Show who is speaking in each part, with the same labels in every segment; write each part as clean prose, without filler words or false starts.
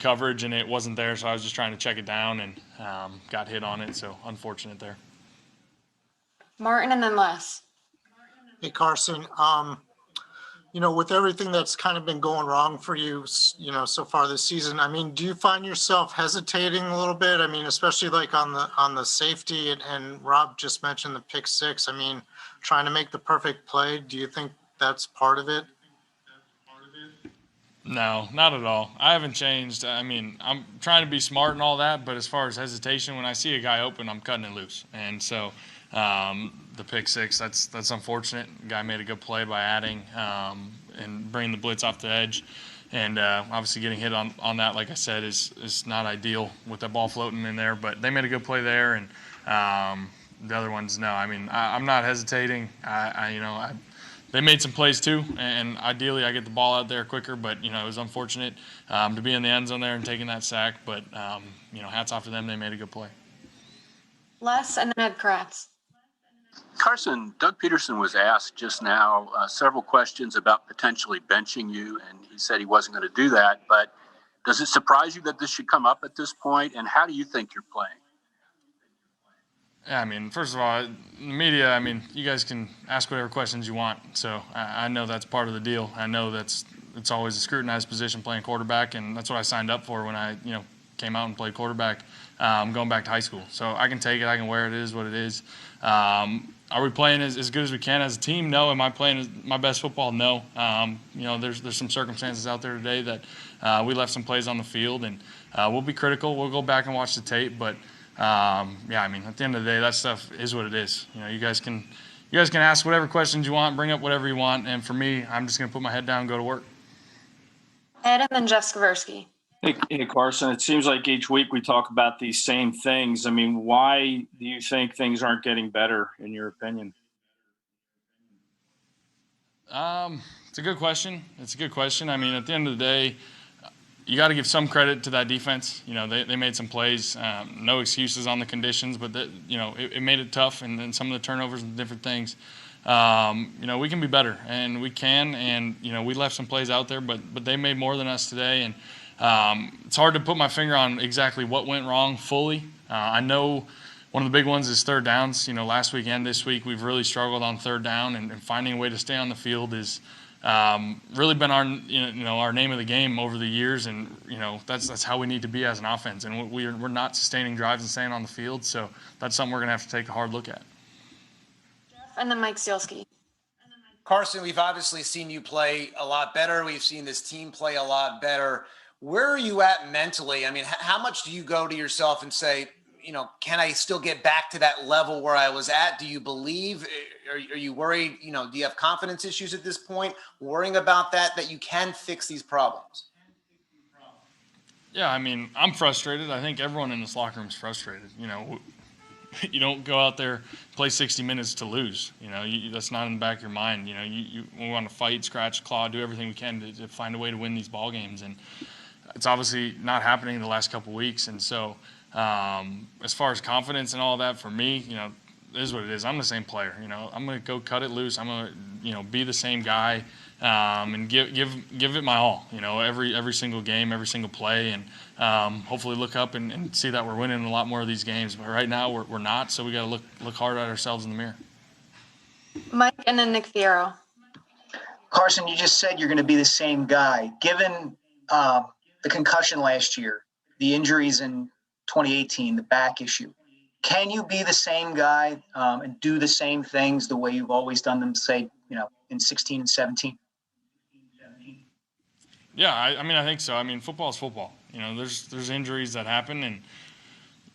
Speaker 1: coverage and it wasn't there, so I was just trying to check it down and got hit on it, so unfortunate there.
Speaker 2: Martin and then Les.
Speaker 3: Hey, Carson. With everything that's kind of been going wrong for you, so far this season, I mean, do you find yourself hesitating a little bit? I mean, especially like on the safety, and Rob just mentioned the pick six. I mean, trying to make the perfect play. Do you think that's part of it?
Speaker 1: No, not at all. I haven't changed. I mean, I'm trying to be smart and all that, but as far as hesitation, when I see a guy open, I'm cutting it loose. And so the pick six, that's unfortunate. The guy made a good play by adding and bringing the blitz off the edge. And obviously getting hit on that, like I said, is not ideal with that ball floating in there. But they made a good play there. And the other ones, no. I mean, I'm not hesitating. They made some plays too, and ideally I get the ball out there quicker, but, it was unfortunate to be in the end zone there and taking that sack. But, hats off to them. They made a good play.
Speaker 2: Les and then Ed Kratz.
Speaker 4: Carson, Doug Peterson was asked just now several questions about potentially benching you, and he said he wasn't going to do that. But does it surprise you that this should come up at this point, and how do you think you're playing?
Speaker 1: Yeah, I mean, first of all, the media, I mean, you guys can ask whatever questions you want. So I know that's part of the deal. I know it's always a scrutinized position playing quarterback, and that's what I signed up for when I, came out and played quarterback going back to high school. So I can take it. I can wear it. It is what it is. Are we playing as good as we can as a team? No. Am I playing my best football? No. There's some circumstances out there today that we left some plays on the field, and we'll be critical. We'll go back and watch the tape, but I mean, at the end of the day, that stuff is what it is. You guys can ask whatever questions you want, bring up whatever you want, and for me, I'm just going to put my head down and go to work.
Speaker 2: Ed and then Jeff Skversky.
Speaker 5: Hey, Carson, it seems like each week we talk about these same things. I mean, why do you think things aren't getting better, in your opinion?
Speaker 1: It's a good question. I mean, at the end of the day, you got to give some credit to that defense. They made some plays. No excuses on the conditions, but it made it tough, and then some of the turnovers and different things. We can be better, and we can. And we left some plays out there, but they made more than us today. And it's hard to put my finger on exactly what went wrong fully. I know one of the big ones is third downs. Last week and this week we've really struggled on third down, and finding a way to stay on the field is really been our name of the game over the years, and that's how we need to be as an offense. And we're not sustaining drives and staying on the field, so that's something we're going to have to take a hard look at.
Speaker 2: Jeff and then Mike Sealski.
Speaker 6: Carson, we've obviously seen you play a lot better. We've seen this team play a lot better. Where are you at mentally? I mean, how much do you go to yourself and say, can I still get back to that level where I was at? Do you believe? Are you worried? Do you have confidence issues at this point? Worrying about that you can fix these problems?
Speaker 1: Yeah, I mean, I'm frustrated. I think everyone in this locker room is frustrated. You don't go out there, play 60 minutes to lose. That's not in the back of your mind. We want to fight, scratch, claw, do everything we can to find a way to win these ball games. And it's obviously not happening in the last couple of weeks. And so as far as confidence and all that, for me, it is what it is. I'm the same player. I'm going to go cut it loose. I'm going to, be the same guy and give it my all. Every single game, every single play, and hopefully look up and see that we're winning a lot more of these games. But right now we're not, so we got to look hard at ourselves in the mirror.
Speaker 2: Mike and then Nick Fierro.
Speaker 7: Carson, you just said you're going to be the same guy. Given the concussion last year, the injuries in 2018, the back issue, can you be the same guy and do the same things the way you've always done them, say, in 16 and 17?
Speaker 1: Yeah, I mean, I think so. I mean, football is football. There's injuries that happen, and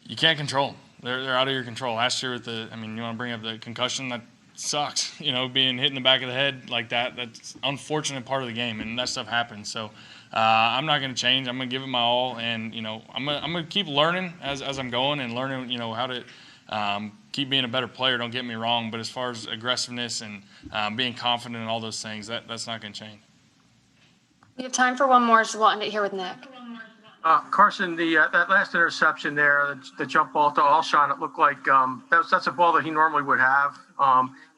Speaker 1: you can't control them. They're out of your control. Last year you want to bring up the concussion, that sucks. Being hit in the back of the head like that, that's an unfortunate part of the game, and that stuff happens. So I'm not going to change. I'm going to give it my all, and I'm going to keep learning as I'm going and learning how to keep being a better player. Don't get me wrong, but as far as aggressiveness and being confident in all those things, that's not going to change.
Speaker 2: We have time for one more, so we'll end it here with Nick.
Speaker 8: Carson, that last interception there, the jump ball to Alshon, it looked like that's a ball that he normally would have.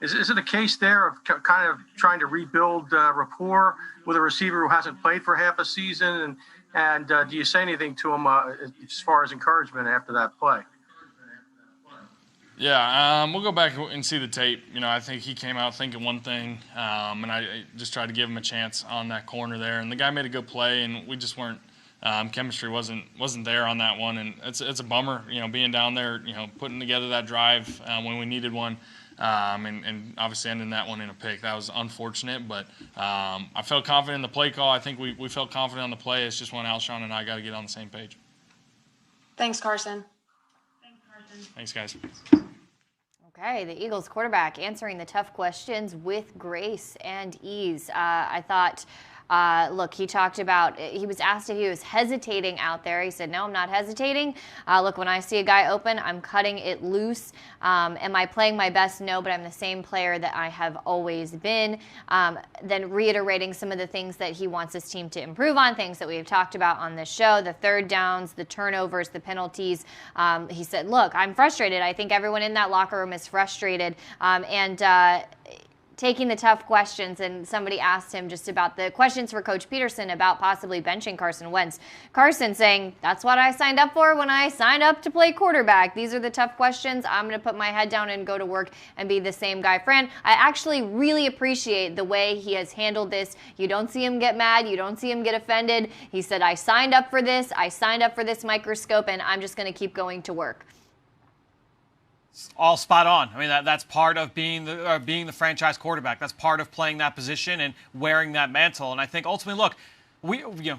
Speaker 8: Is it a case there of kind of trying to rebuild rapport with a receiver who hasn't played for half a season? And do you say anything to him as far as encouragement after that play?
Speaker 1: Yeah, we'll go back and see the tape. I think he came out thinking one thing, and I just tried to give him a chance on that corner there. And the guy made a good play, and we just weren't chemistry wasn't there on that one. And it's a bummer, being down there, putting together that drive when we needed one, and obviously ending that one in a pick. That was unfortunate, but I felt confident in the play call. I think we felt confident on the play. It's just when Alshon and I got to get on the same page.
Speaker 2: Thanks, Carson.
Speaker 1: Thanks, guys.
Speaker 9: Okay, the Eagles quarterback answering the tough questions with grace and ease. I thought, look, he talked about, he was asked if he was hesitating out there. He said, no, I'm not hesitating. Look, when I see a guy open, I'm cutting it loose. Am I playing my best? No, but I'm the same player that I have always been. Then reiterating some of the things that he wants his team to improve on, things that we've talked about on this show, the third downs, the turnovers, the penalties. He said, look, I'm frustrated. I think everyone in that locker room is frustrated. Taking the tough questions, and somebody asked him just about the questions for Coach Peterson about possibly benching Carson Wentz. Carson saying, that's what I signed up for when I signed up to play quarterback. These are the tough questions. I'm going to put my head down and go to work and be the same guy. Fran, I actually really appreciate the way he has handled this. You don't see him get mad. You don't see him get offended. He said, I signed up for this. I signed up for this microscope, and I'm just going to keep going to work.
Speaker 10: All spot on. I mean, that's part of being the franchise quarterback. That's part of playing that position and wearing that mantle. And I think ultimately, look,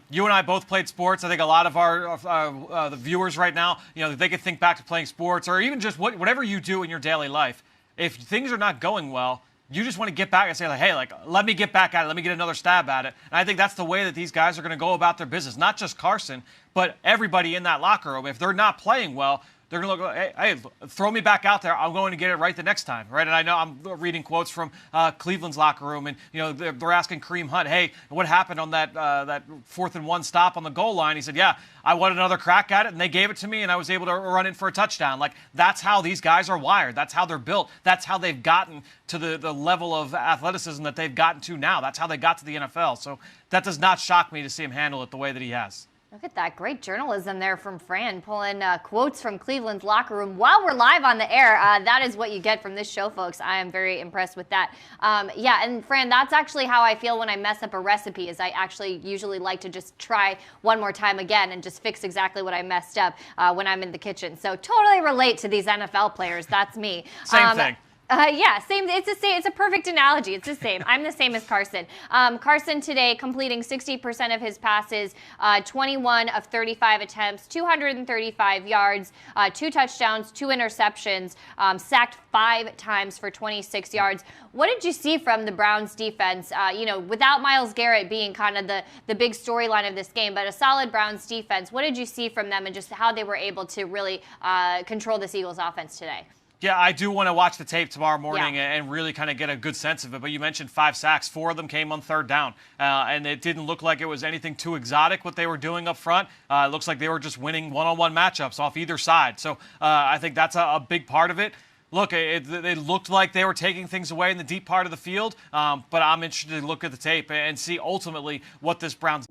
Speaker 10: you and I both played sports. I think a lot of the viewers right now, they could think back to playing sports or even just whatever you do in your daily life. If things are not going well, you just want to get back and say, hey, let me get back at it. Let me get another stab at it. And I think that's the way that these guys are going to go about their business. Not just Carson, but everybody in that locker room. If they're not playing well, they're going to look, hey, throw me back out there. I'm going to get it right the next time, right? And I know I'm reading quotes from Cleveland's locker room, and they're asking Kareem Hunt, hey, what happened on that 4th and 1 stop on the goal line? He said, yeah, I wanted another crack at it, and they gave it to me, and I was able to run in for a touchdown. That's how these guys are wired. That's how they're built. That's how they've gotten to the level of athleticism that they've gotten to now. That's how they got to the NFL. So that does not shock me to see him handle it the way that he has.
Speaker 9: Look at that. Great journalism there from Fran, pulling quotes from Cleveland's locker room while we're live on the air. That is what you get from this show, folks. I am very impressed with that. Yeah, and Fran, that's actually how I feel when I mess up a recipe, is I actually usually like to just try one more time again and just fix exactly what I messed up when I'm in the kitchen. So totally relate to these NFL players. That's me.
Speaker 10: Same thing.
Speaker 9: Yeah, same. It's the same. It's a perfect analogy. It's the same. I'm the same as Carson. Carson today completing 60% of his passes, 21 of 35 attempts, 235 yards, 2 touchdowns, 2 interceptions, sacked 5 times for 26 yards. What did you see from the Browns defense? Without Myles Garrett being kind of the big storyline of this game, but a solid Browns defense. What did you see from them and just how they were able to really control this Eagles offense today?
Speaker 10: Yeah, I do want to watch the tape tomorrow morning and really kind of get a good sense of it. But you mentioned 5 sacks. 4 of them came on 3rd down. And it didn't look like it was anything too exotic what they were doing up front. It looks like they were just winning one-on-one matchups off either side. So I think that's a big part of it. Look, it looked like they were taking things away in the deep part of the field. But I'm interested to look at the tape and see ultimately what this Browns